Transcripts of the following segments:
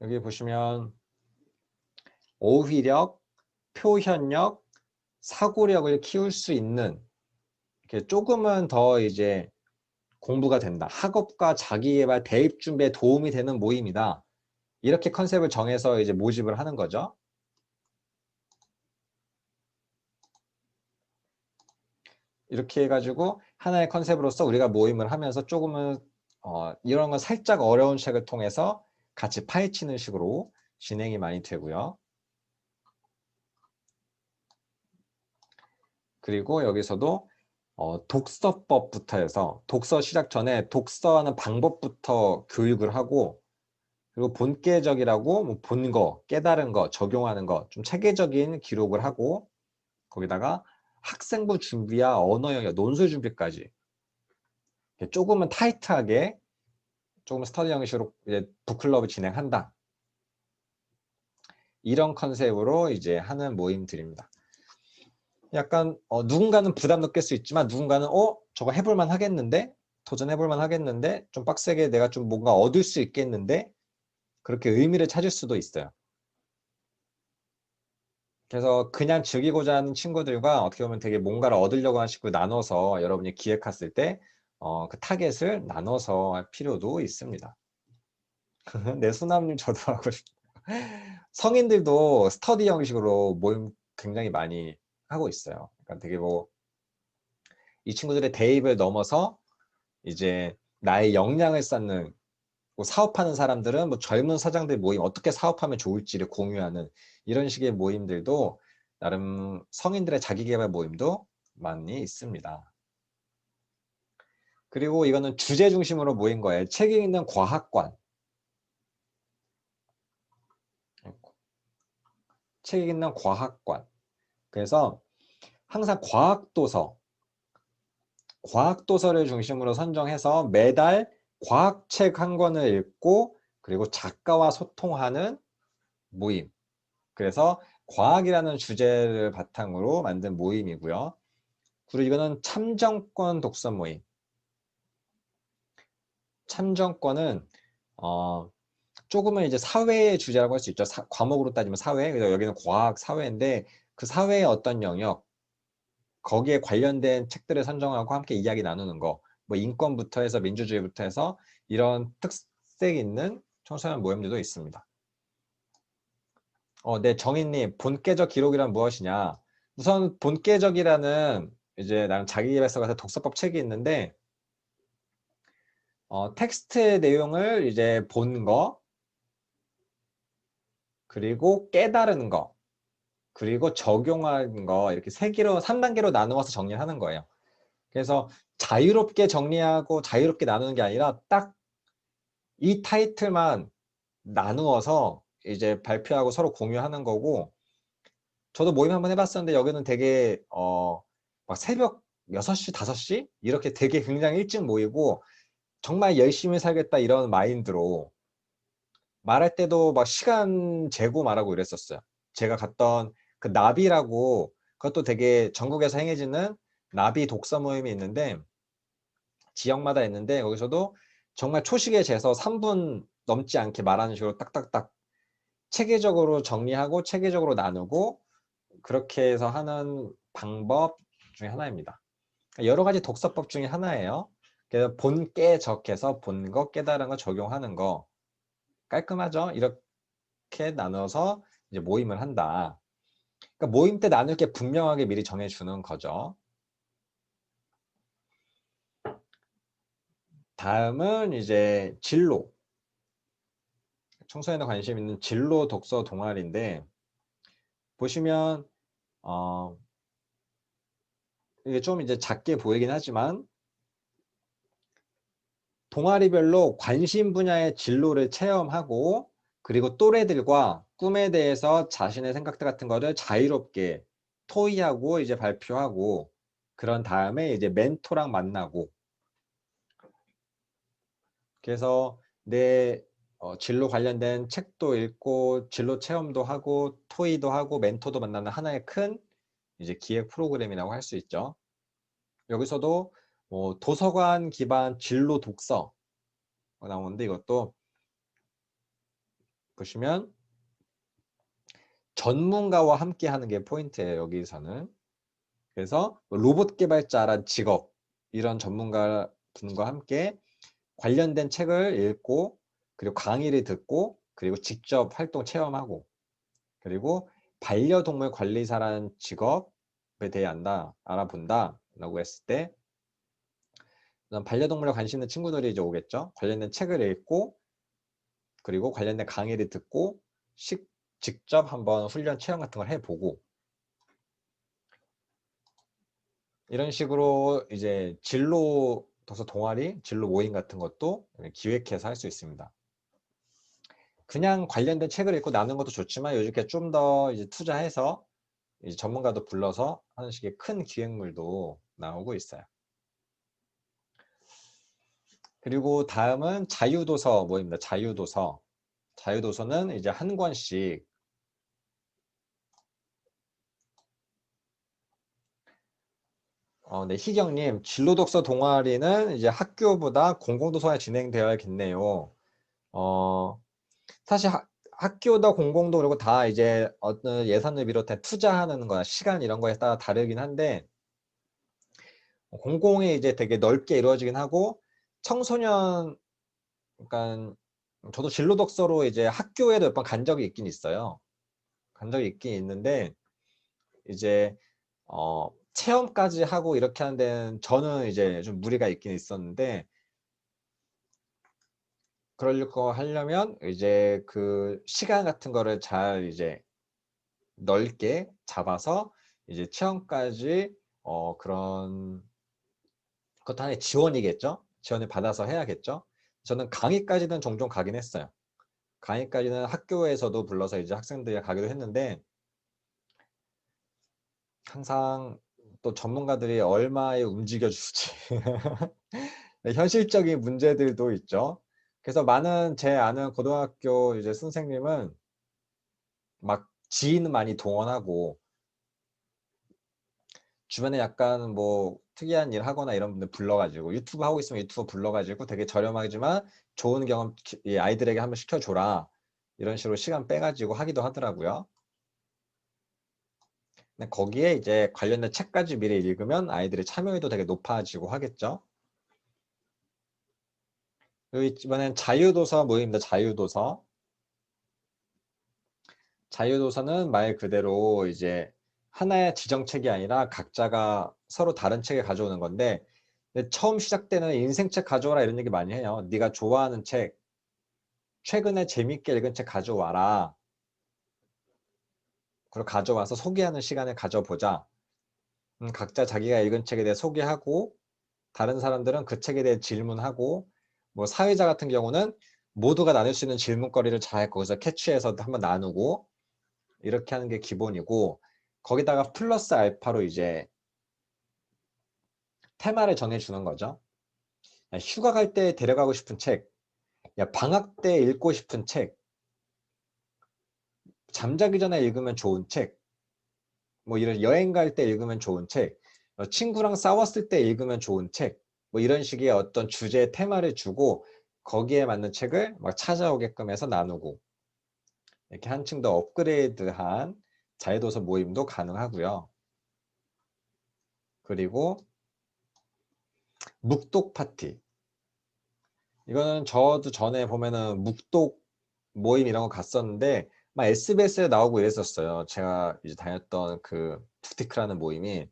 여기 보시면 어휘력, 표현력, 사고력을 키울 수 있는, 이렇게 조금은 더 이제 공부가 된다. 학업과 자기개발, 대입 준비에 도움이 되는 모임이다. 이렇게 컨셉을 정해서 이제 모집을 하는 거죠. 이렇게 해가지고 하나의 컨셉으로서 우리가 모임을 하면서 조금은 이런 건 살짝 어려운 책을 통해서 같이 파헤치는 식으로 진행이 많이 되고요. 그리고 여기서도 독서법부터 해서 독서 시작 전에 독서하는 방법부터 교육을 하고, 그리고 본계적이라고 뭐 본 거, 깨달은 거, 적용하는 거 좀 체계적인 기록을 하고, 거기다가 학생부 준비와 언어 영역, 논술 준비까지 조금은 타이트하게 조금 스터디 형식으로 이제 북클럽을 진행한다. 이런 컨셉으로 이제 하는 모임들입니다. 약간 누군가는 부담 느낄 수 있지만 누군가는 저거 해볼만 하겠는데, 도전해볼만 하겠는데, 좀 빡세게 내가 좀 뭔가 얻을 수 있겠는데, 그렇게 의미를 찾을 수도 있어요. 그래서 그냥 즐기고자 하는 친구들과 어떻게 보면 되게 뭔가를 얻으려고 하는 친구 나눠서 여러분이 기획했을 때 그 타겟을 나눠서 할 필요도 있습니다. 네, 수남님 저도 하고 싶어요. 성인들도 스터디 형식으로 모임 굉장히 많이 하고 있어요. 그러니까 되게 뭐 이 친구들의 대입을 넘어서 이제 나의 역량을 쌓는, 뭐 사업하는 사람들은 뭐 젊은 사장들 모임 어떻게 사업하면 좋을지를 공유하는 이런 식의 모임들도 나름 성인들의 자기계발 모임도 많이 있습니다. 그리고 이거는 주제 중심으로 모인 거예요. 책 읽는 과학관. 책 읽는 과학관. 그래서 항상 과학도서를 중심으로 선정해서 매달 과학책 한 권을 읽고 그리고 작가와 소통하는 모임. 그래서 과학이라는 주제를 바탕으로 만든 모임이고요. 그리고 이거는 참정권 독서 모임. 참정권은 조금은 이제 사회의 주제라고 할 수 있죠. 과목으로 따지면 사회. 그래서 여기는 과학, 사회인데 그 사회의 어떤 영역, 거기에 관련된 책들을 선정하고 함께 이야기 나누는 거. 뭐 인권부터 해서 민주주의부터 해서 이런 특색 있는 청소년 모임들도 있습니다. 네, 정인님, 본계적 기록이란 무엇이냐? 우선 본계적이라는 이제 나는 자기계발서 같은 독서법 책이 있는데, 텍스트의 내용을 이제 본 거, 그리고 깨달은 거, 그리고 적용한 거, 이렇게 3단계로 나누어서 정리를 하는 거예요. 그래서 자유롭게 정리하고 자유롭게 나누는 게 아니라 딱 이 타이틀만 나누어서 이제 발표하고 서로 공유하는 거고, 저도 모임 한번 해봤었는데 여기는 되게 막 새벽 6시, 5시? 이렇게 되게 굉장히 일찍 모이고 정말 열심히 살겠다 이런 마인드로 말할 때도 막 시간 재고 말하고 이랬었어요. 제가 갔던 그 나비라고, 그것도 되게 전국에서 행해지는 나비 독서 모임이 있는데 지역마다 있는데 거기서도 정말 초식에 재서 3분 넘지 않게 말하는 식으로 딱딱딱 체계적으로 정리하고 체계적으로 나누고 그렇게 해서 하는 방법 중에 하나입니다. 여러 가지 독서법 중에 하나예요. 그래서 본깨 적해서 본 거, 깨달은 거, 적용하는 거. 깔끔하죠? 이렇게 나눠서 이제 모임을 한다. 그러니까 모임 때 나눌 게 분명하게 미리 정해주는 거죠. 다음은 이제 진로. 청소년에 관심 있는 진로 독서 동아리인데 보시면 이게 좀 이제 작게 보이긴 하지만 동아리별로 관심 분야의 진로를 체험하고 그리고 또래들과 꿈에 대해서 자신의 생각들 같은 거를 자유롭게 토의하고 이제 발표하고 그런 다음에 이제 멘토랑 만나고 그래서 내 진로 관련된 책도 읽고 진로 체험도 하고 멘토이도 하고 멘토도 만나는 하나의 큰 이제 기획 프로그램이라고 할 수 있죠. 여기서도 뭐 도서관 기반 진로 독서 나오는데 이것도 보시면 전문가와 함께 하는 게 포인트예요. 여기서는. 그래서 로봇 개발자란 직업 이런 전문가 분과 함께 관련된 책을 읽고 그리고 강의를 듣고 그리고 직접 활동 체험하고 그리고 반려동물 관리사라는 직업에 대해 알아본다 라고 했을 때 반려동물에 관심 있는 친구들이 이제 오겠죠. 관련된 책을 읽고 그리고 관련된 강의를 듣고 직접 한번 훈련 체험 같은 걸 해보고 이런 식으로 이제 진로 도서 동아리, 진로 모임 같은 것도 기획해서 할 수 있습니다. 그냥 관련된 책을 읽고 나누는 것도 좋지만 요즘에 좀 더 이제 투자해서 이제 전문가도 불러서 하는 식의 큰 기획물도 나오고 있어요. 그리고 다음은 자유도서 모임입니다. 자유도서. 자유도서는 이제 한 권씩 네, 희경님, 진로독서 동아리는 이제 학교보다 공공도서관에 진행되어야겠네요. 사실 학교도 공공도 그리고 다 이제 어떤 예산을 비롯해 투자하는 거나 시간 이런 거에 따라 다르긴 한데 공공이 이제 되게 넓게 이루어지긴 하고 청소년 그러니까 저도 진로독서로 이제 학교에도 몇 번 간 적이 있긴 있어요. 간 적이 있긴 있는데 이제 체험까지 하고 이렇게 하는 데는 저는 이제 좀 무리가 있긴 있었는데 그럴 거 하려면 이제 그 시간 같은 거를 잘 이제 넓게 잡아서 이제 체험까지 그런 그것도 하나의 지원이겠죠. 지원을 받아서 해야겠죠. 저는 강의까지는 종종 가긴 했어요. 강의까지는 학교에서도 불러서 이제 학생들이 가기도 했는데 항상 또 전문가들이 얼마에 움직여 주지 현실적인 문제들도 있죠. 그래서 많은 제 아는 고등학교 이제 선생님은 막 지인 많이 동원하고 주변에 약간 뭐 특이한 일 하거나 이런 분들 불러가지고 유튜브 하고 있으면 유튜브 불러가지고 되게 저렴하지만 좋은 경험 이 아이들에게 한번 시켜줘라 이런 식으로 시간 빼가지고 하기도 하더라고요. 근데 거기에 이제 관련된 책까지 미리 읽으면 아이들의 참여율도 되게 높아지고 하겠죠. 그리고 이번엔 자유도서 모임입니다. 자유도서. 자유도서는 말 그대로 이제 하나의 지정책이 아니라 각자가 서로 다른 책을 가져오는 건데 근데 처음 시작되는 인생책 가져와라 이런 얘기 많이 해요. 네가 좋아하는 책, 최근에 재밌게 읽은 책 가져와라. 그리고 가져와서 소개하는 시간을 가져보자. 각자 자기가 읽은 책에 대해 소개하고 다른 사람들은 그 책에 대해 질문하고 뭐 사회자 같은 경우는 모두가 나눌 수 있는 질문거리를 잘 거기서 캐치해서 한번 나누고 이렇게 하는 게 기본이고 거기다가 플러스 알파로 이제 테마를 정해주는 거죠. 야, 휴가 갈 때 데려가고 싶은 책, 야, 방학 때 읽고 싶은 책, 잠자기 전에 읽으면 좋은 책, 뭐 이런 여행 갈 때 읽으면 좋은 책, 친구랑 싸웠을 때 읽으면 좋은 책, 뭐 이런 식의 어떤 주제 테마를 주고 거기에 맞는 책을 막 찾아오게끔 해서 나누고 이렇게 한층 더 업그레이드한 자유도서 모임도 가능하고요. 그리고 묵독 파티. 이거는 저도 전에 보면은 묵독 모임 이런 거 갔었는데 막 SBS에 나오고 이랬었어요. 제가 이제 다녔던 그 푸티크라는 모임이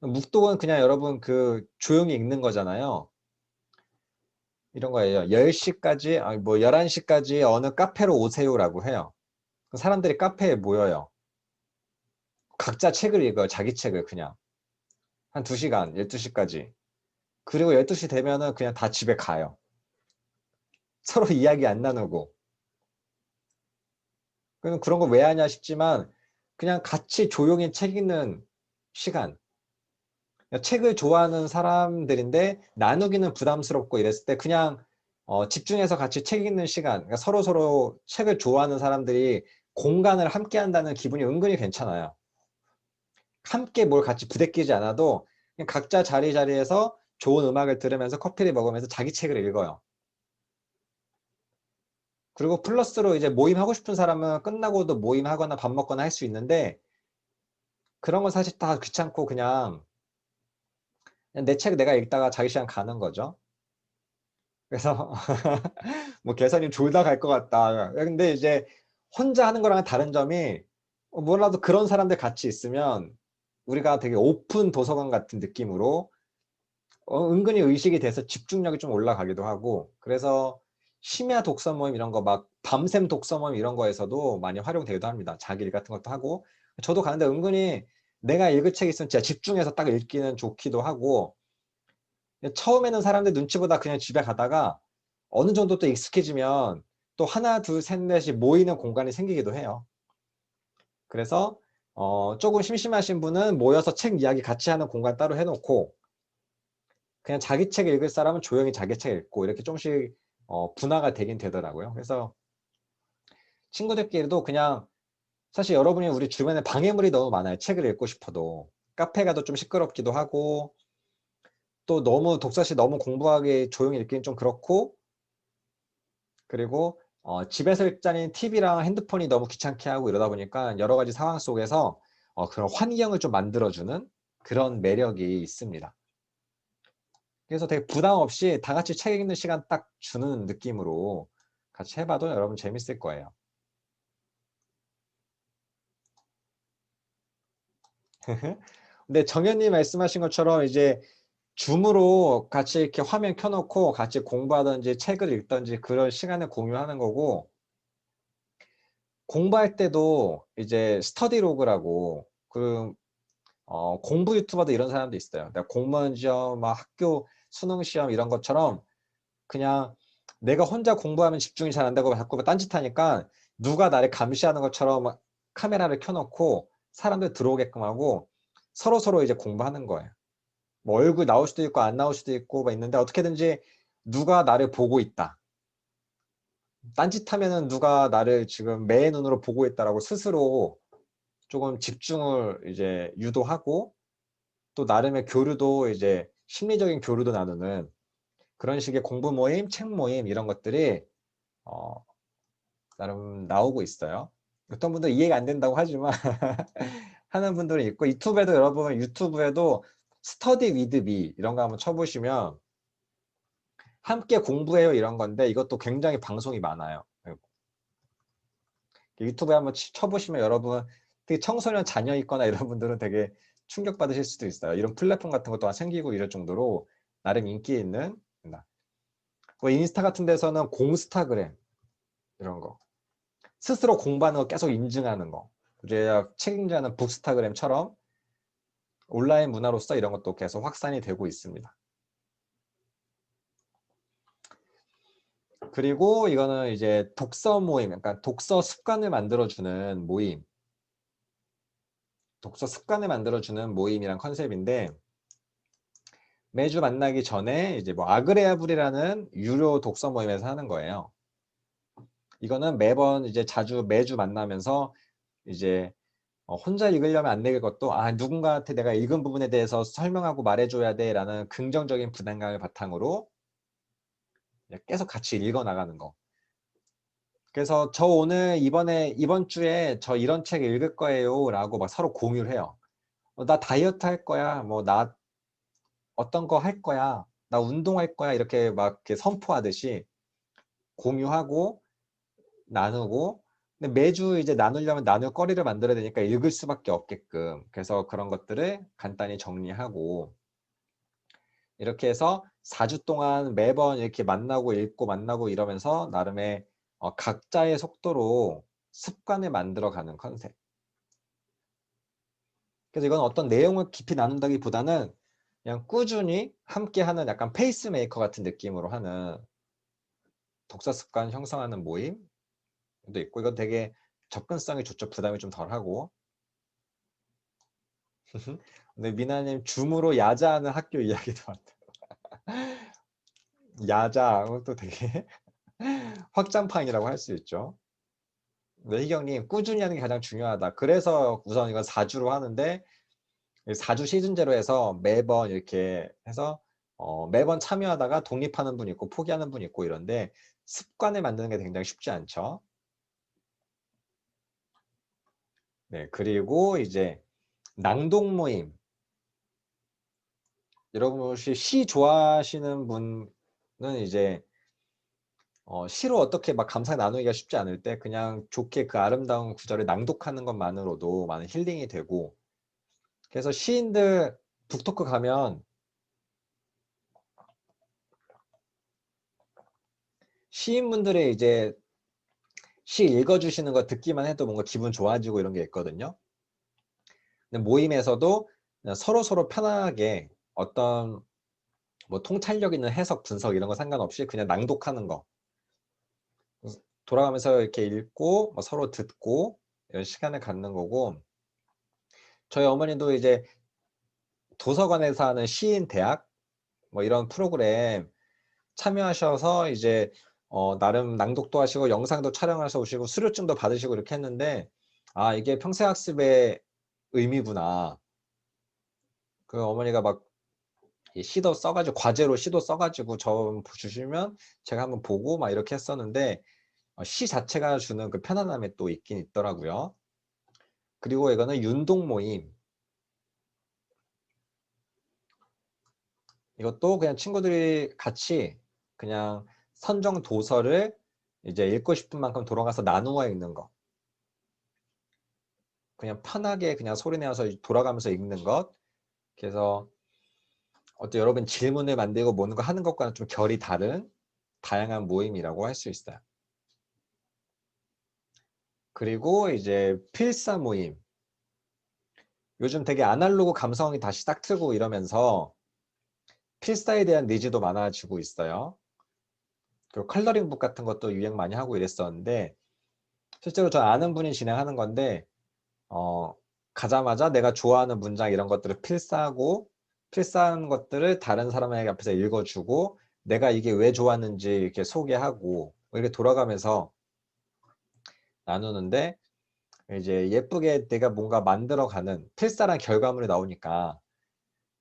묵독은 그냥 여러분 그 조용히 읽는 거잖아요. 이런 거예요. 10시까지 뭐 11시까지 어느 카페로 오세요라고 해요. 사람들이 카페에 모여요. 각자 책을 읽어요. 자기 책을 그냥 한 2시간, 12시까지. 그리고 12시 되면은 그냥 다 집에 가요. 서로 이야기 안 나누고. 그런 거 왜 하냐 싶지만 그냥 같이 조용히 책 읽는 시간. 책을 좋아하는 사람들인데 나누기는 부담스럽고 이랬을 때 그냥 집중해서 같이 책 읽는 시간. 그러니까 서로서로 책을 좋아하는 사람들이 공간을 함께 한다는 기분이 은근히 괜찮아요. 함께 뭘 같이 부대끼지 않아도 그냥 각자 자리에서 좋은 음악을 들으면서 커피를 먹으면서 자기 책을 읽어요. 그리고 플러스로 이제 모임 하고 싶은 사람은 끝나고도 모임하거나 밥 먹거나 할 수 있는데, 그런 건 사실 다 귀찮고 그냥 내 책 내가 읽다가 자기 시간 가는 거죠. 그래서 뭐 개선이 졸다 갈 것 같다. 근데 이제 혼자 하는 거랑은 다른 점이, 뭐라도 그런 사람들 같이 있으면 우리가 되게 오픈 도서관 같은 느낌으로 은근히 의식이 돼서 집중력이 좀 올라가기도 하고, 그래서 심야 독서 모임 이런 거, 막 밤샘 독서 모임 이런 거에서도 많이 활용되기도 합니다. 자기 일 같은 것도 하고. 저도 가는데 은근히 내가 읽을 책 있으면 진짜 집중해서 딱 읽기는 좋기도 하고, 처음에는 사람들 눈치보다 그냥 집에 가다가 어느 정도 또 익숙해지면 또 하나 둘 셋 넷이 모이는 공간이 생기기도 해요. 그래서 조금 심심하신 분은 모여서 책 이야기 같이 하는 공간 따로 해놓고, 그냥 자기 책 읽을 사람은 조용히 자기 책 읽고, 이렇게 조금씩 분화가 되긴 되더라고요. 그래서 친구들끼리도 그냥, 사실 여러분이 우리 주변에 방해물이 너무 많아요. 책을 읽고 싶어도. 카페 가도 좀 시끄럽기도 하고, 또 너무 독서실 너무 공부하기 조용히 읽기는 좀 그렇고, 그리고 집에서 읽자니 TV랑 핸드폰이 너무 귀찮게 하고 이러다 보니까 여러 가지 상황 속에서 그런 환경을 좀 만들어주는 그런 매력이 있습니다. 그래서 되게 부담 없이 다 같이 책 읽는 시간 딱 주는 느낌으로 같이 해봐도 여러분 재밌을 거예요. 근데 정현님 말씀하신 것처럼 이제 줌으로 같이 이렇게 화면 켜놓고 같이 공부하든지 책을 읽든지 그런 시간을 공유하는 거고, 공부할 때도 이제 스터디로그라고, 그 공부 유튜버도 이런 사람도 있어요. 내가 공무원 시험, 막 학교 수능 시험 이런 것처럼 그냥 내가 혼자 공부하면 집중이 잘 안 되고 자꾸 딴짓하니까 누가 나를 감시하는 것처럼 카메라를 켜놓고 사람들 들어오게끔 하고 서로 이제 공부하는 거예요. 뭐 얼굴 나올 수도 있고 안 나올 수도 있고 막 있는데, 어떻게든지 누가 나를 보고 있다. 딴짓하면은 누가 나를 지금 매의 눈으로 보고 있다라고 스스로 조금 집중을 이제 유도하고, 또 나름의 교류도 이제 심리적인 교류도 나누는 그런 식의 공부 모임, 책 모임 이런 것들이 어, 나름 나오고 있어요. 어떤 분들 이해가 안 된다고 하지만 하는 분들이 있고, 유튜브에도 여러분 유튜브에도 스터디 위드 미 이런 거 한번 쳐보시면 함께 공부해요 이런 건데, 이것도 굉장히 방송이 많아요. 유튜브에 한번 쳐보시면 여러분 되게 청소년 자녀 있거나 이런 분들은 되게 충격받으실 수도 있어요. 이런 플랫폼 같은 것도 생기고 이럴 정도로 나름 인기 있는, 뭐 인스타 같은 데서는 공스타그램 이런 거, 스스로 공부하는 거 계속 인증하는 거, 이제 책임자는 북스타그램처럼 온라인 문화로서 이런 것도 계속 확산이 되고 있습니다. 그리고 이거는 이제 독서 모임, 그러니까 독서 습관을 만들어주는 모임, 독서 습관을 만들어주는 모임이란 컨셉인데, 매주 만나기 전에 이제 뭐 아그레아블이라는 유료 독서 모임에서 하는 거예요. 이거는 매번 이제 매주 만나면서 이제 혼자 읽으려면 안 되는 것도, 누군가한테 내가 읽은 부분에 대해서 설명하고 말해줘야 돼라는 긍정적인 부담감을 바탕으로 계속 같이 읽어 나가는 거. 그래서 저 오늘 이번 주에 저 이런 책 읽을 거예요 라고 막 서로 공유를 해요. 나 다이어트 할 거야, 뭐 나 어떤 거 할 거야, 나 운동할 거야, 이렇게 막 이렇게 선포하듯이 공유하고 나누고. 근데 매주 이제 나누려면 나눌 거리를 만들어야 되니까 읽을 수밖에 없게끔, 그래서 그런 것들을 간단히 정리하고, 이렇게 해서 4주 동안 매번 이렇게 만나고 읽고 만나고 이러면서 나름의 각자의 속도로 습관을 만들어가는 컨셉. 그래서 이건 어떤 내용을 깊이 나눈다기보다는 그냥 꾸준히 함께하는 약간 페이스메이커 같은 느낌으로 하는 독서 습관 형성하는 모임도 있고, 이건 되게 접근성이 좋죠. 부담이 좀 덜하고. 근데 미나님 줌으로 야자하는 학교 이야기도 많다. 야자, 또 되게 확장판이라고 할 수 있죠. 네, 희경님 꾸준히 하는 게 가장 중요하다. 그래서 우선 이건 4주로 하는데 4주 시즌제로 해서 매번 이렇게 해서 매번 참여하다가 독립하는 분 있고 포기하는 분 있고 이런데 습관을 만드는 게 굉장히 쉽지 않죠. 네, 그리고 이제 낭독 모임. 여러분 혹시 시 좋아하시는 분은 이제 시로 어떻게 막 감상 나누기가 쉽지 않을 때 그냥 좋게 그 아름다운 구절을 낭독하는 것만으로도 많은 힐링이 되고, 그래서 시인들 북토크 가면 시인분들의 이제 시 읽어주시는 거 듣기만 해도 뭔가 기분 좋아지고 이런 게 있거든요. 근데 모임에서도 그냥 서로 편하게 어떤 뭐 통찰력 있는 해석, 분석 이런 거 상관없이 그냥 낭독하는 거. 돌아가면서 이렇게 읽고 뭐 서로 듣고 이런 시간을 갖는 거고, 저희 어머니도 이제 도서관에서 하는 시인 대학 뭐 이런 프로그램 참여하셔서 이제 나름 낭독도 하시고 영상도 촬영하셔서 오시고 수료증도 받으시고 이렇게 했는데, 아 이게 평생학습의 의미구나. 그 어머니가 막 시도 써가지고 과제로 시도 써가지고 저 주시면 제가 한번 보고 막 이렇게 했었는데 시 자체가 주는 그 편안함이 또 있긴 있더라고요. 그리고 이거는 윤동 모임. 이것도 그냥 친구들이 같이 그냥 선정 도서를 이제 읽고 싶은 만큼 돌아가서 나누어 읽는 거. 그냥 편하게 그냥 소리내어서 돌아가면서 읽는 것. 그래서 여러분 질문을 만들고 뭐는 거 하는 것과는 좀 결이 다른 다양한 모임이라고 할 수 있어요. 그리고 이제 필사 모임. 요즘 되게 아날로그 감성이 다시 딱 트고 이러면서 필사에 대한 니즈도 많아지고 있어요. 그리고 컬러링북 같은 것도 유행 많이 하고 이랬었는데, 실제로 저 아는 분이 진행하는 건데 어, 가자마자 내가 좋아하는 문장 이런 것들을 필사하고 필사한 것들을 다른 사람에게 앞에서 읽어주고 내가 이게 왜 좋았는지 이렇게 소개하고 이렇게 돌아가면서 나누는데, 이제 예쁘게 내가 뭔가 만들어가는 필사란 결과물이 나오니까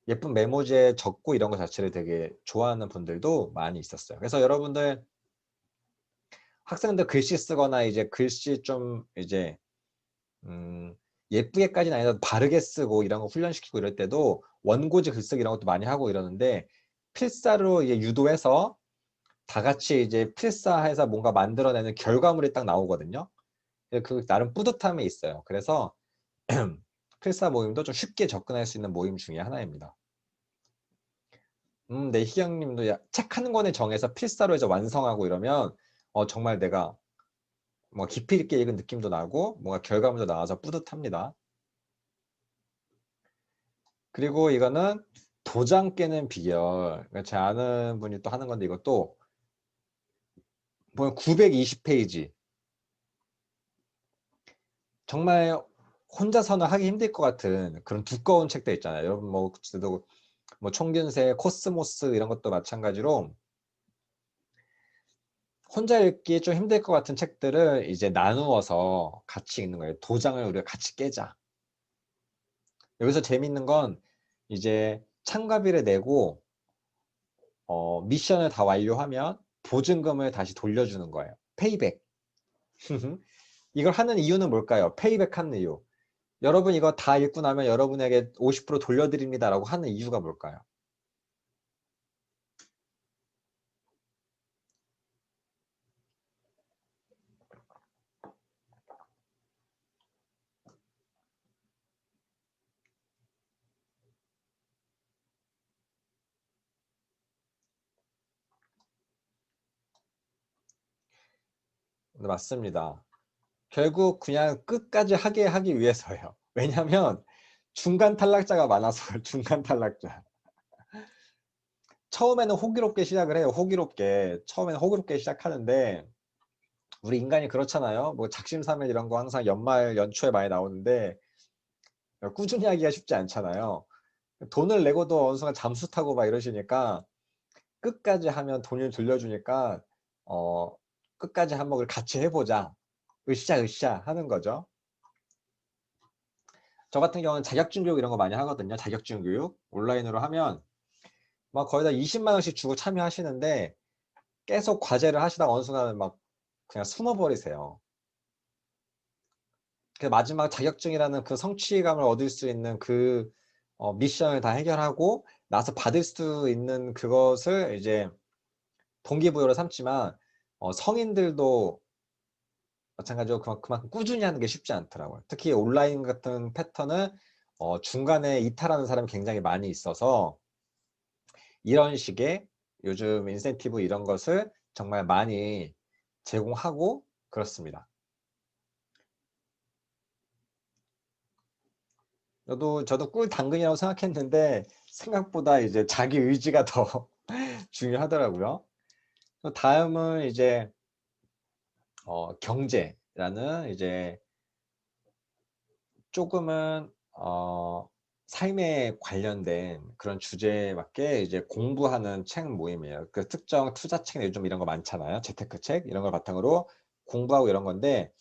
예쁜 메모지에 적고 이런 것 자체를 되게 좋아하는 분들도 많이 있었어요. 그래서 여러분들 학생들 글씨 쓰거나 이제 글씨 좀 이제 음, 예쁘게까지는 아니라도 바르게 쓰고 이런 거 훈련시키고 이럴 때도 원고지 글쓰기 이런 것도 많이 하고 이러는데, 필사로 이제 유도해서 다 같이 이제 필사해서 뭔가 만들어내는 결과물이 딱 나오거든요. 그 나름 뿌듯함이 있어요. 그래서 필사 모임도 좀 쉽게 접근할 수 있는 모임 중에 하나입니다. 네, 희경님도 책 한 권에 정해서 필사로 해서 완성하고 이러면 정말 내가 뭐 깊이 있게 읽은 느낌도 나고 뭔가 결과물도 나와서 뿌듯합니다. 그리고 이거는 도장 깨는 비결. 그러니까 제 아는 분이 또 하는 건데, 이것도 보면 920페이지. 정말 혼자서는 하기 힘들 것 같은 그런 두꺼운 책들 있잖아요. 여러분 뭐 그때도 뭐 총균세, 코스모스 이런 것도 마찬가지로 혼자 읽기 좀 힘들 것 같은 책들을 이제 나누어서 같이 읽는 거예요. 도장을 우리가 같이 깨자. 여기서 재밌는 건 이제 참가비를 내고 미션을 다 완료하면 보증금을 다시 돌려주는 거예요. 페이백. 이걸 하는 이유는 뭘까요? 페이백 하는 이유. 여러분 이거 다 읽고 나면 여러분에게 50% 돌려드립니다라고 하는 이유가 뭘까요? 네, 맞습니다. 결국 그냥 끝까지 하게 하기 위해서예요. 왜냐하면 중간 탈락자가 많아서 중간 탈락자. 처음에는 호기롭게 시작을 해요. 호기롭게. 처음에는 호기롭게 시작하는데 우리 인간이 그렇잖아요. 뭐 작심삼일 이런 거 항상 연말 연초에 많이 나오는데 꾸준히 하기가 쉽지 않잖아요. 돈을 내고도 어느 순간 잠수 타고 막 이러시니까 끝까지 하면 돈을 돌려주니까 어 끝까지 한번 같이 해보자. 으쌰으쌰 하는 거죠. 저 같은 경우는 자격증 교육 이런 거 많이 하거든요. 자격증 교육 온라인으로 하면 막 거의 다 20만 원씩 주고 참여하시는데 계속 과제를 하시다가 어느 순간에 막 그냥 숨어버리세요. 그 마지막 자격증이라는 그 성취감을 얻을 수 있는 그 미션을 다 해결하고 나서 받을 수 있는 그것을 이제 동기부여로 삼지만 성인들도 마찬가지로 그만큼 꾸준히 하는 게 쉽지 않더라고요. 특히 온라인 같은 패턴은 중간에 이탈하는 사람이 굉장히 많이 있어서 이런 식의 요즘 인센티브 이런 것을 정말 많이 제공하고 그렇습니다. 저도 꿀 당근이라고 생각했는데 생각보다 이제 자기 의지가 더 중요하더라고요. 다음은 이제 경제라는 이제 조금은 삶에 관련된 그런 주제에 맞게 이제 공부하는 책 모임이에요. 그 특정 투자책 요즘 이런 거 많잖아요. 재테크책 이런 걸 바탕으로 공부하고 이런 건데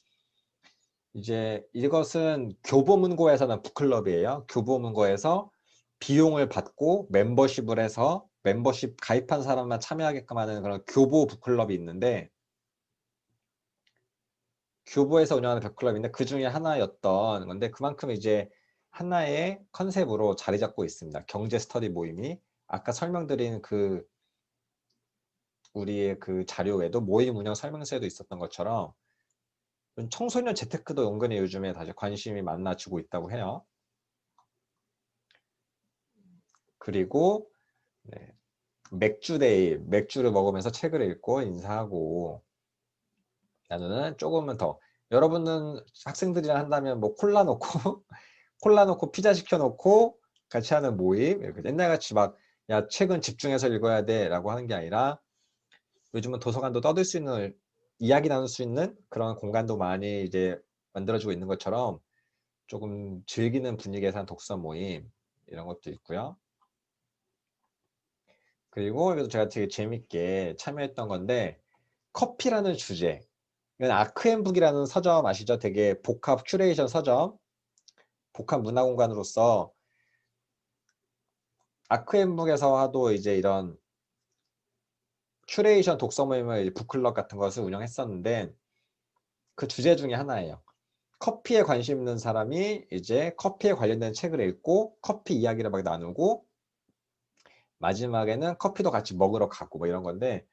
이제 이것은 교보문고에서는 북클럽이에요. 교보문고에서 비용을 받고 멤버십을 해서 멤버십 가입한 사람만 참여하게끔 하는 그런 교보 북클럽이 있는데 교보에서 운영하는 북클럽인데 그 중에 하나였던 건데 그만큼 이제 하나의 컨셉으로 자리 잡고 있습니다. 경제 스터디 모임이 아까 설명드린 그 우리의 그 자료에도 모임 운영 설명서에도 있었던 것처럼 청소년 재테크도 은근히 요즘에 다시 관심이 많아지고 있다고 해요. 그리고 네, 맥주데이, 맥주를 먹으면서 책을 읽고 인사하고 나는 조금은 더 여러분은 학생들이랑 한다면 뭐 콜라 놓고 콜라 놓고 피자 시켜 놓고 같이 하는 모임 이렇게 옛날같이 막 야 책은 집중해서 읽어야 돼 라고 하는 게 아니라 요즘은 도서관도 떠들 수 있는 이야기 나눌 수 있는 그런 공간도 많이 이제 만들어지고 있는 것처럼 조금 즐기는 분위기에서 한 독서 모임 이런 것도 있고요. 그리고 그래서 제가 되게 재밌게 참여했던 건데 커피라는 주제 이건 아크앤북이라는 서점 아시죠? 되게 복합 큐레이션 서점 복합 문화공간으로서 아크앤북에서 하도 이제 이런 큐레이션 독서 모임을 북클럽 같은 것을 운영했었는데 그 주제 중에 하나예요. 커피에 관심 있는 사람이 이제 커피에 관련된 책을 읽고 커피 이야기를 막 나누고 마지막에는 커피도 같이 먹으러 가고 뭐 이런 건데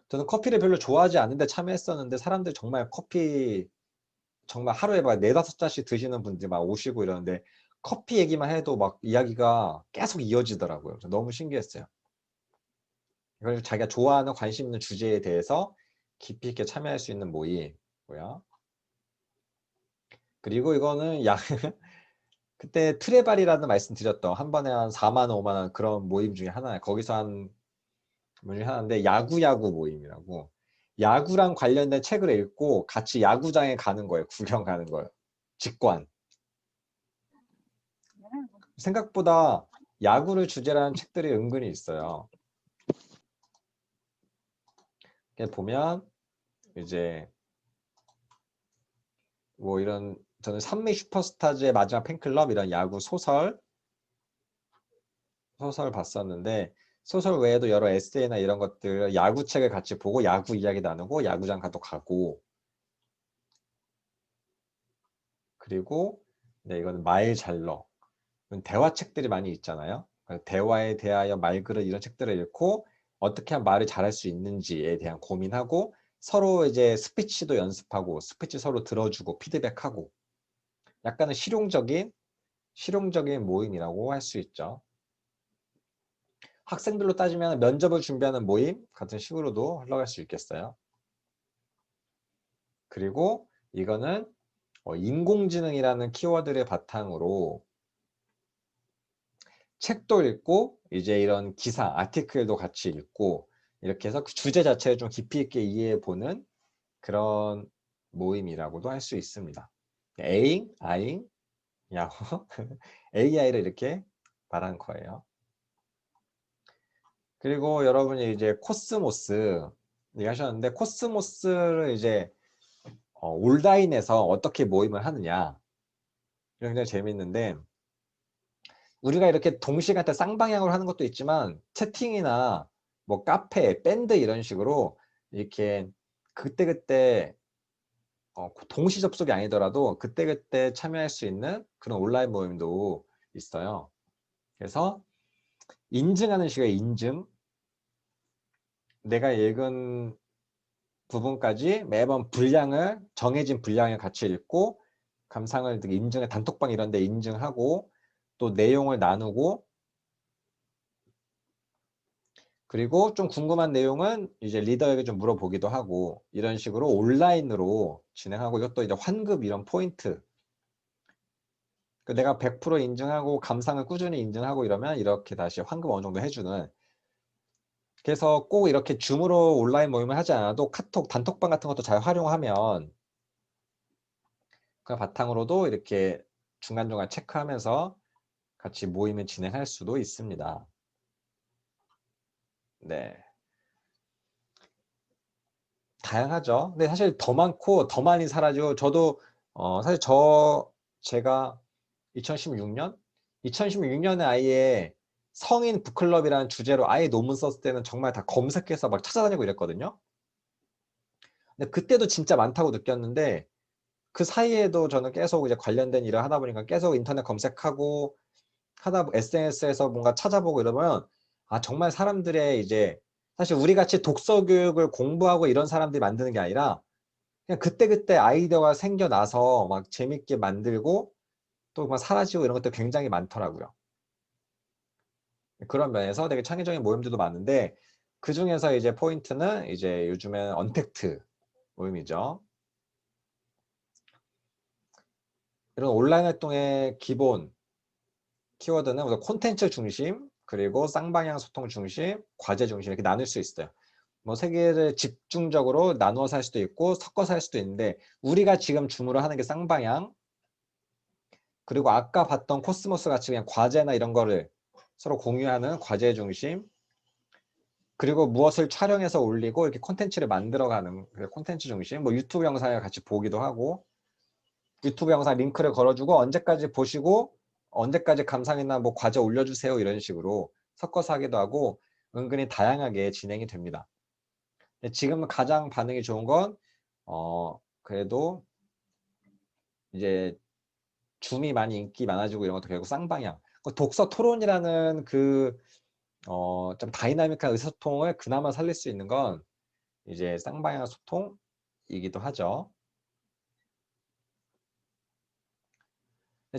저는 커피를 별로 좋아하지 않는데 참여했었는데 사람들이 정말 커피 정말 하루에 막 4-5잔씩 드시는 분들이 막 오시고 이러는데 커피 얘기만 해도 막 이야기가 계속 이어지더라고요. 너무 신기했어요. 그래서 자기가 좋아하는 관심 있는 주제에 대해서 깊이 있게 참여할 수 있는 모임이고요. 그리고 이거는 그때 트레발이라는 말씀드렸던 한 번에 한 4만 원, 5만 원 그런 모임 중에 하나예요. 거기서 한 모임 하나인데 야구 모임이라고 야구랑 관련된 책을 읽고 같이 야구장에 가는 거예요. 구경 가는 거예요. 직관. 생각보다 야구를 주제로 한 책들이 은근히 있어요. 보면 이제 뭐 이런 저는 산미 슈퍼스타즈의 마지막 팬클럽 이런 야구 소설 봤었는데 소설 외에도 여러 에세이나 이런 것들 야구책을 같이 보고 야구 이야기 나누고 야구장 가고 그리고 네, 이거는 말 잘러 대화책들이 많이 있잖아요. 대화에 대하여 말그릇 이런 책들을 읽고 어떻게 하면 말을 잘할 수 있는지에 대한 고민하고 서로 이제 스피치도 연습하고 스피치 서로 들어주고 피드백하고 약간은 실용적인 모임이라고 할 수 있죠. 학생들로 따지면 면접을 준비하는 모임 같은 식으로도 흘러갈 수 있겠어요. 그리고 이거는 인공지능이라는 키워드를 바탕으로 책도 읽고 이제 이런 기사, 아티클도 같이 읽고 이렇게 해서 그 주제 자체를 좀 깊이 있게 이해해 보는 그런 모임이라고도 할 수 있습니다. 에잉, 아잉, 야호, AI를 이렇게 말한 거예요. 그리고 여러분이 이제 코스모스 얘기하셨는데 코스모스를 이제 온라인에서 어떻게 모임을 하느냐. 굉장히 재밌는데 우리가 이렇게 동시간대 쌍방향으로 하는 것도 있지만 채팅이나 뭐 카페, 밴드 이런 식으로 이렇게 그때그때 동시 접속이 아니더라도 그때그때 참여할 수 있는 그런 온라인 모임도 있어요. 그래서 인증하는 식의 인증. 내가 읽은 부분까지 매번 분량을 정해진 분량을 같이 읽고 감상을 인증해 단톡방 이런 데 인증하고 또 내용을 나누고 그리고 좀 궁금한 내용은 이제 리더에게 좀 물어보기도 하고 이런 식으로 온라인으로 진행하고 이것도 이제 환급 이런 포인트 내가 100% 인증하고 감상을 꾸준히 인증하고 이러면 이렇게 다시 환급 어느 정도 해주는 그래서 꼭 이렇게 줌으로 온라인 모임을 하지 않아도 카톡 단톡방 같은 것도 잘 활용하면 그 바탕으로도 이렇게 중간중간 체크하면서 같이 모임을 진행할 수도 있습니다. 네. 다양하죠. 근데 사실 더 많고 더 많이 사라지고 저도 사실 제가 2016년? 2016년에 아예 성인 북클럽이라는 주제로 아예 논문 썼을 때는 정말 다 검색해서 막 찾아다니고 이랬거든요. 근데 그때도 진짜 많다고 느꼈는데 그 사이에도 저는 계속 이제 관련된 일을 하다 보니까 계속 인터넷 검색하고 SNS에서 뭔가 찾아보고 이러면 정말 사람들의 이제 사실 우리 같이 독서 교육을 공부하고 이런 사람들이 만드는 게 아니라 그냥 그때그때 아이디어가 생겨나서 막 재밌게 만들고 또 막 사라지고 이런 것도 굉장히 많더라고요. 그런 면에서 되게 창의적인 모임들도 많은데 그 중에서 이제 포인트는 이제 요즘엔 언택트 모임이죠. 이런 온라인 활동의 기본 키워드는 우선 콘텐츠 중심, 그리고 쌍방향 소통 중심, 과제 중심 이렇게 나눌 수 있어요. 뭐 세 개를 집중적으로 나누어서 할 수도 있고 섞어서 할 수도 있는데 우리가 지금 줌으로 하는 게 쌍방향 그리고 아까 봤던 코스모스 같이 그냥 과제나 이런 거를 서로 공유하는 과제 중심 그리고 무엇을 촬영해서 올리고 이렇게 콘텐츠를 만들어가는 콘텐츠 중심 뭐 유튜브 영상을 같이 보기도 하고 유튜브 영상 링크를 걸어주고 언제까지 보시고 언제까지 감상이나 뭐 과제 올려주세요 이런 식으로 섞어서 하기도 하고 은근히 다양하게 진행이 됩니다. 지금 가장 반응이 좋은 건 그래도 이제 줌이 많이 인기 많아지고 이런 것도 결국 쌍방향 독서 토론이라는 좀 다이나믹한 의사소통을 그나마 살릴 수 있는 건 이제 쌍방향 소통이기도 하죠.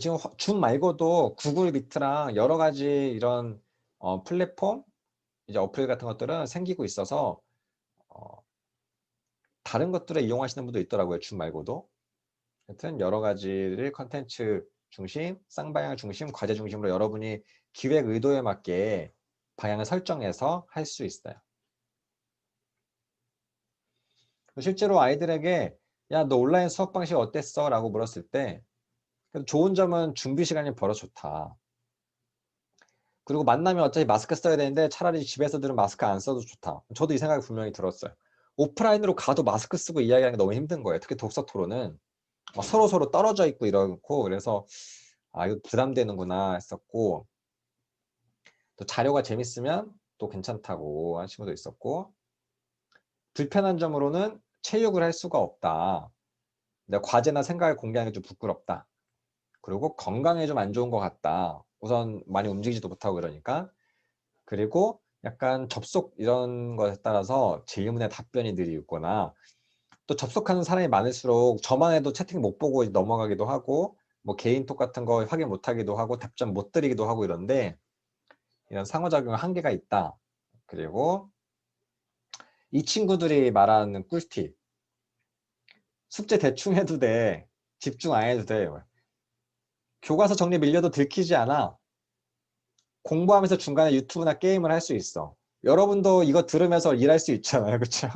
지금 줌 말고도 구글 미트랑 여러 가지 이런 플랫폼 이제 어플 같은 것들은 생기고 있어서 다른 것들을 이용하시는 분도 있더라고요. 줌 말고도. 하여튼 여러 가지를 컨텐츠 중심, 쌍방향 중심, 과제 중심으로 여러분이 기획 의도에 맞게 방향을 설정해서 할 수 있어요. 실제로 아이들에게 야, 너 온라인 수업 방식 어땠어? 라고 물었을 때 좋은 점은 준비 시간이 벌어 좋다. 그리고 만나면 어차피 마스크 써야 되는데 차라리 집에서 들은 마스크 안 써도 좋다. 저도 이 생각이 분명히 들었어요. 오프라인으로 가도 마스크 쓰고 이야기하는 게 너무 힘든 거예요. 특히 독서 토론은 서로 떨어져 있고 이러고 그래서 이거 부담되는구나 했었고 또 자료가 재밌으면 또 괜찮다고 하신 분도 있었고 불편한 점으로는 체육을 할 수가 없다. 내가 과제나 생각을 공개하는 게 좀 부끄럽다. 그리고 건강에 좀 안 좋은 것 같다. 우선 많이 움직이지도 못하고 그러니까. 그리고 약간 접속 이런 것에 따라서 질문에 답변이 느리거나 또 접속하는 사람이 많을수록 저만 해도 채팅 못 보고 넘어가기도 하고 뭐 개인톡 같은 거 확인 못 하기도 하고 답장 못 드리기도 하고 이런데 이런 상호작용 한계가 있다. 그리고 이 친구들이 말하는 꿀팁 숙제 대충 해도 돼. 집중 안 해도 돼. 교과서 정리 밀려도 들키지 않아. 공부하면서 중간에 유튜브나 게임을 할 수 있어. 여러분도 이거 들으면서 일할 수 있잖아요. 그렇죠?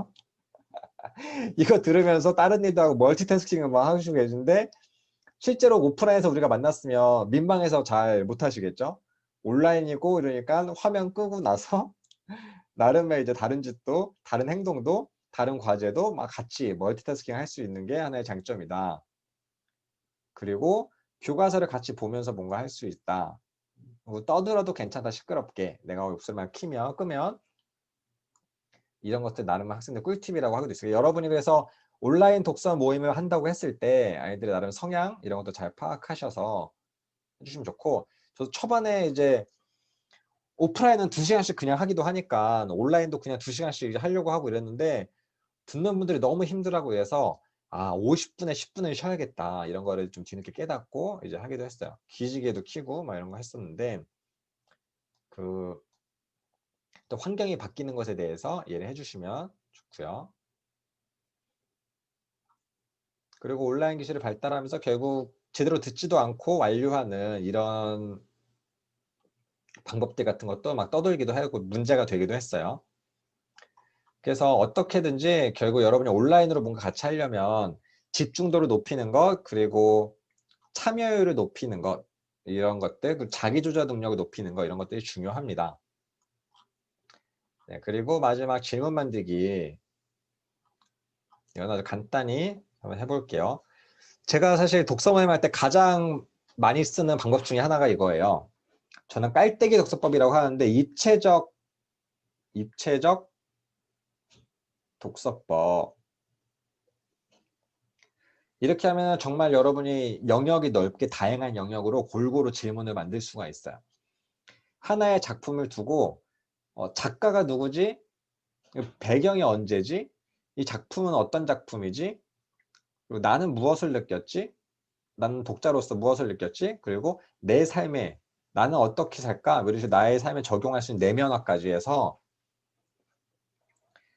이거 들으면서 다른 일도 하고 멀티태스킹을 막 하시고 계신데 실제로 오프라인에서 우리가 만났으면 민망해서 잘 못하시겠죠? 온라인이고 이러니까 화면 끄고 나서 나름의 이제 다른 짓도 다른 행동도 다른 과제도 막 같이 멀티태스킹 할 수 있는 게 하나의 장점이다. 그리고 교과서를 같이 보면서 뭔가 할 수 있다. 떠들어도 괜찮다. 시끄럽게 내가 목소리만 키면 끄면 이런 것들 나름 학생들 꿀팁이라고 하기도 있어요. 여러분이 그래서 온라인 독서 모임을 한다고 했을 때 아이들의 나름 성향 이런 것도 잘 파악하셔서 해주시면 좋고, 저도 초반에 이제 오프라인은 2시간씩 그냥 하기도 하니까 온라인도 그냥 2시간씩 하려고 하고 이랬는데 듣는 분들이 너무 힘들어하고 해서 50분에 10분을 쉬어야겠다 이런 거를 좀 뒤늦게 깨닫고 이제 하기도 했어요. 기지개도 켜고 막 이런 거 했었는데 또 환경이 바뀌는 것에 대해서 이해를 해주시면 좋고요. 그리고 온라인 기술이 발달하면서 결국 제대로 듣지도 않고 완료하는 이런 방법들 같은 것도 막 떠돌기도 하고 문제가 되기도 했어요. 그래서 어떻게든지 결국 여러분이 온라인으로 뭔가 같이 하려면 집중도를 높이는 것, 그리고 참여율을 높이는 것, 이런 것들, 그리고 자기조절 능력을 높이는 것, 이런 것들이 중요합니다. 네, 그리고 마지막 질문 만들기. 이건 아주 간단히 한번 해볼게요. 제가 사실 독서 모임 할 때 가장 많이 쓰는 방법 중에 하나가 이거예요. 저는 깔때기 독서법이라고 하는데 입체적 독서법. 이렇게 하면 정말 여러분이 영역이 넓게 다양한 영역으로 골고루 질문을 만들 수가 있어요. 하나의 작품을 두고 작가가 누구지? 배경이 언제지? 이 작품은 어떤 작품이지? 그리고 나는 무엇을 느꼈지? 나는 독자로서 무엇을 느꼈지? 그리고 내 삶에 나는 어떻게 살까? 그래서 나의 삶에 적용할 수 있는 내면화까지 해서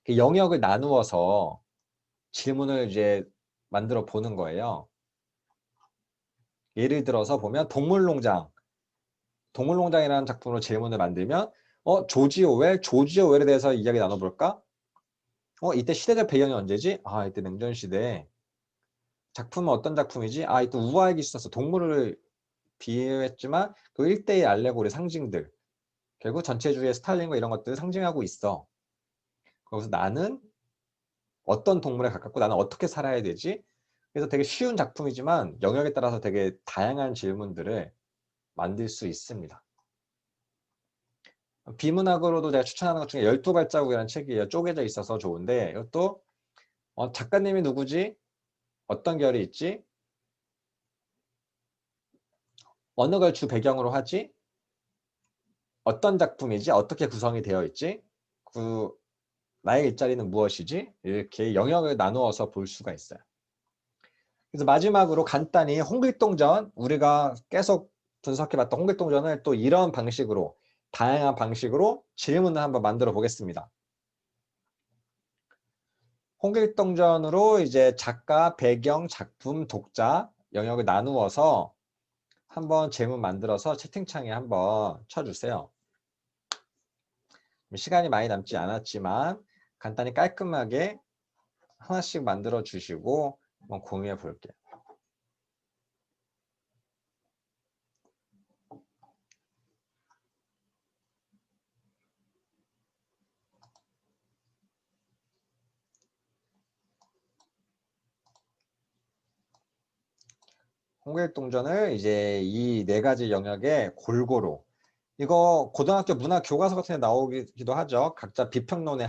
영역을 나누어서 질문을 이제 만들어 보는 거예요. 예를 들어서 보면 동물농장이라는 작품으로 질문을 만들면 조지 오웰에 대해서 이야기 나눠볼까? 이때 시대적 배경이 언제지? 이때 냉전시대. 작품은 어떤 작품이지? 이때 우아의 기술 썼어. 동물을 비유했지만 그 일대의 알레고리 상징들. 결국 전체주의의 스타일링과 이런 것들을 상징하고 있어. 거기서 나는 어떤 동물에 가깝고 나는 어떻게 살아야 되지? 그래서 되게 쉬운 작품이지만 영역에 따라서 되게 다양한 질문들을 만들 수 있습니다. 비문학으로도 제가 추천하는 것 중에 12발자국이라는 책이 쪼개져 있어서 좋은데, 이것도 작가님이 누구지? 어떤 결이 있지? 어느 걸 주 배경으로 하지? 어떤 작품이지? 어떻게 구성이 되어 있지? 나의 일자리는 무엇이지? 이렇게 영역을 나누어서 볼 수가 있어요. 그래서 마지막으로 간단히 홍길동전, 우리가 계속 분석해봤던 홍길동전을 또 이런 방식으로, 다양한 방식으로 질문을 한번 만들어 보겠습니다. 홍길동전으로 이제 작가, 배경, 작품, 독자 영역을 나누어서 한번 질문 만들어서 채팅창에 한번 쳐주세요. 시간이 많이 남지 않았지만 간단히 깔끔하게 하나씩 만들어 주시고 한번 공유해 볼게요. 홍길동전을 이제 이 4가지 영역에 골고루, 이거 고등학교 문학 교과서 같은 데 나오기도 하죠. 각자 비평론의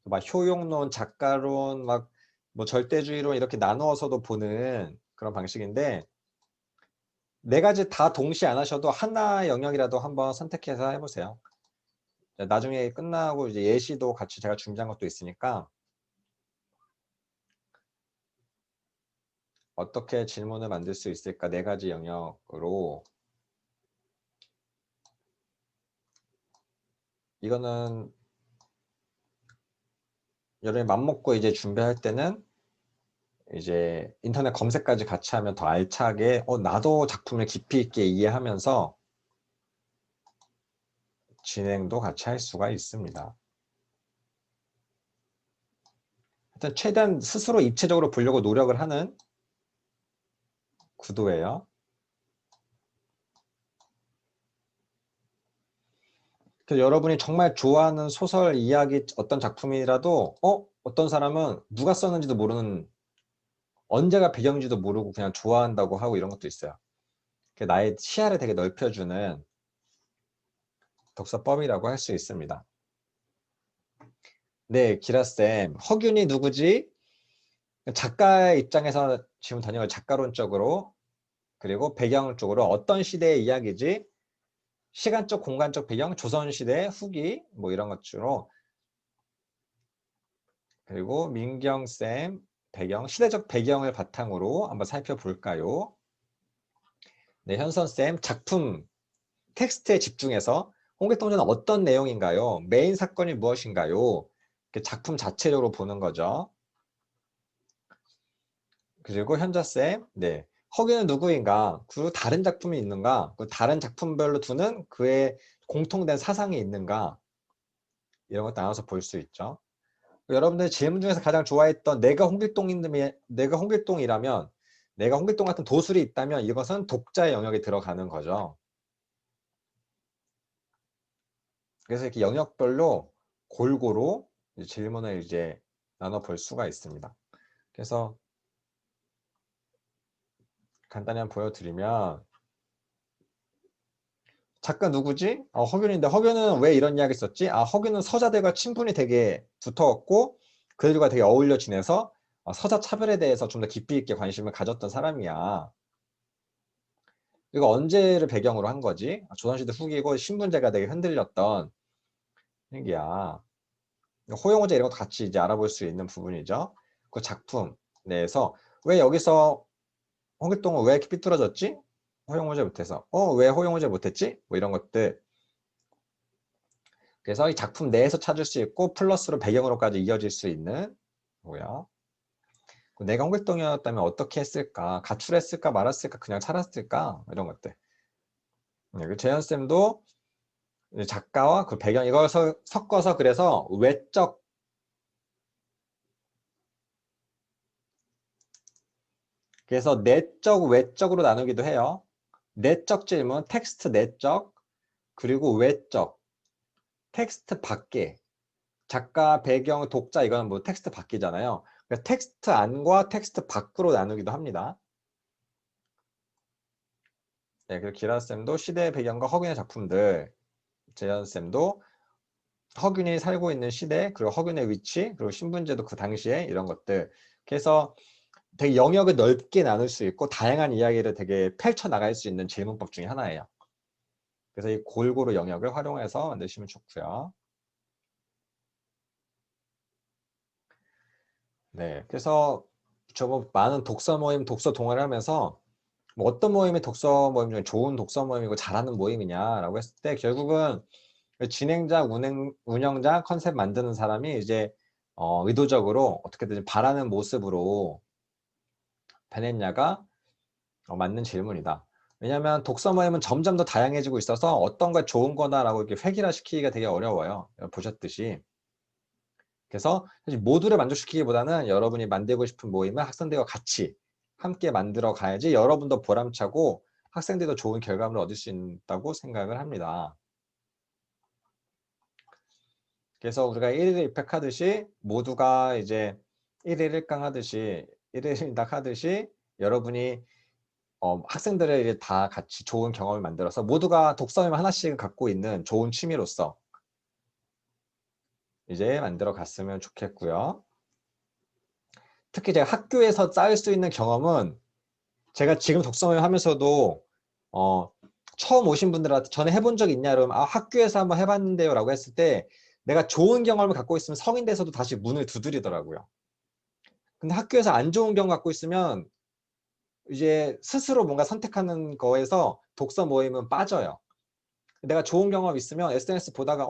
막 효용론, 작가론, 막 뭐 절대주의론 이렇게 나누어서도 보는 그런 방식인데, 4가지 다 동시에 안 하셔도 하나 영역이라도 한번 선택해서 해보세요. 나중에 끝나고 이제 예시도 같이 제가 준비한 것도 있으니까 어떻게 질문을 만들 수 있을까? 4가지 영역으로. 이거는 여름에 맘먹고 이제 준비할 때는 이제 인터넷 검색까지 같이 하면 더 알차게 나도 작품을 깊이 있게 이해하면서 진행도 같이 할 수가 있습니다. 하여튼 최대한 스스로 입체적으로 보려고 노력을 하는 구도예요. 그래서 여러분이 정말 좋아하는 소설, 이야기, 어떤 작품이라도 어떤 사람은 누가 썼는지도 모르는, 언제가 배경인지도 모르고 그냥 좋아한다고 하고 이런 것도 있어요. 나의 시야를 되게 넓혀주는 독서법이라고 할 수 있습니다. 네, 기라쌤. 허균이 누구지? 작가의 입장에서 지금 단역을 작가론적으로, 그리고 배경 쪽으로 어떤 시대의 이야기지? 시간적, 공간적 배경, 조선시대 후기, 뭐 이런 것으로. 그리고 민경쌤 배경, 시대적 배경을 바탕으로 한번 살펴볼까요? 네, 현선쌤 작품, 텍스트에 집중해서 홍길동전은 어떤 내용인가요? 메인 사건이 무엇인가요? 작품 자체적으로 보는 거죠. 그리고 현자쌤, 네. 허균은 누구인가? 그리고 다른 작품이 있는가? 그 다른 작품별로 두는 그의 공통된 사상이 있는가? 이런 것도 나눠서 볼 수 있죠. 여러분들 질문 중에서 가장 좋아했던 내가 홍길동이라면, 내가 홍길동 같은 도술이 있다면 이것은 독자의 영역에 들어가는 거죠. 그래서 이렇게 영역별로 골고루 질문을 이제 나눠 볼 수가 있습니다. 그래서 간단히 한번 보여드리면, 작가 누구지? 허균인데 허균은 왜 이런 이야기 썼지? 허균은 서자들과 친분이 되게 두터웠고 그들과 되게 어울려 지내서 서자 차별에 대해서 좀 더 깊이 있게 관심을 가졌던 사람이야. 이거 언제를 배경으로 한 거지? 조선시대 후기고 신분제가 되게 흔들렸던 얘기야. 호용호제 이런 것도 같이 이제 알아볼 수 있는 부분이죠. 그 작품 내에서 왜 여기서 홍길동은 왜 이렇게 삐뚤어졌지? 호용호제 못해서. 왜 호용호제 못했지? 뭐 이런 것들. 그래서 이 작품 내에서 찾을 수 있고 플러스로 배경으로까지 이어질 수 있는 거고요. 내가 홍길동이었다면 어떻게 했을까? 가출했을까 말았을까? 그냥 살았을까? 이런 것들. 재현쌤도 작가와 그 배경 이걸 섞어서 그래서 외적, 그래서 내적 외적으로 나누기도 해요. 내적 질문 텍스트 내적, 그리고 외적 텍스트 밖에, 작가 배경 독자 이거는 뭐 텍스트 밖이잖아요. 그래서 텍스트 안과 텍스트 밖으로 나누기도 합니다. 네, 그리고 기라쌤도 시대의 배경과 허균의 작품들, 재현쌤도 허균이 살고 있는 시대, 그리고 허균의 위치, 그리고 신분제도 그 당시에 이런 것들. 그래서 되게 영역을 넓게 나눌 수 있고 다양한 이야기를 되게 펼쳐나갈 수 있는 질문법 중에 하나예요. 그래서 이 골고루 영역을 활용해서 만드시면 좋고요. 네, 그래서 저뭐 많은 독서 모임, 독서 동아리 하면서 뭐 어떤 모임이 독서 모임 중에 좋은 독서 모임이고 잘하는 모임이냐라고 했을 때 결국은 진행자, 운영자, 컨셉 만드는 사람이 이제 의도적으로 어떻게든 바라는 모습으로 변했냐가 맞는 질문이다. 왜냐하면 독서 모임은 점점 더 다양해지고 있어서 어떤 걸 좋은 거다라고 이렇게 획일화시키기가 되게 어려워요. 보셨듯이. 그래서 사실 모두를 만족시키기보다는 여러분이 만들고 싶은 모임을 학생들과 같이 함께 만들어 가야지 여러분도 보람차고 학생들도 좋은 결과물을 얻을 수 있다고 생각을 합니다. 그래서 우리가 1일 1팩 하듯이 모두가 이제 1일 1강 하듯이 1일 1닭 하듯이 여러분이 학생들을 이제 다 같이 좋은 경험을 만들어서 모두가 독서면 하나씩 갖고 있는 좋은 취미로서 이제 만들어 갔으면 좋겠고요. 특히 제가 학교에서 쌓을 수 있는 경험은 제가 지금 독서모임 하면서도 처음 오신 분들한테 전에 해본 적 있냐 그러면 학교에서 한번 해봤는데요 라고 했을 때 내가 좋은 경험을 갖고 있으면 성인 돼서도 다시 문을 두드리더라고요. 근데 학교에서 안 좋은 경험 갖고 있으면 이제 스스로 뭔가 선택하는 거에서 독서 모임은 빠져요. 내가 좋은 경험 있으면 SNS 보다가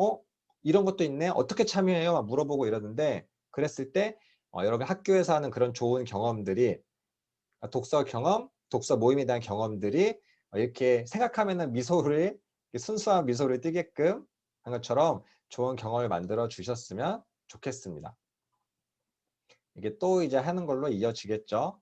이런 것도 있네 어떻게 참여해요 막 물어보고 이러는데 그랬을 때 여러분 학교에서 하는 그런 좋은 경험들이 독서 경험, 독서 모임에 대한 경험들이 이렇게 생각하면은 미소를 순수한 미소를 띠게끔 한 것처럼 좋은 경험을 만들어 주셨으면 좋겠습니다. 이게 또 이제 하는 걸로 이어지겠죠.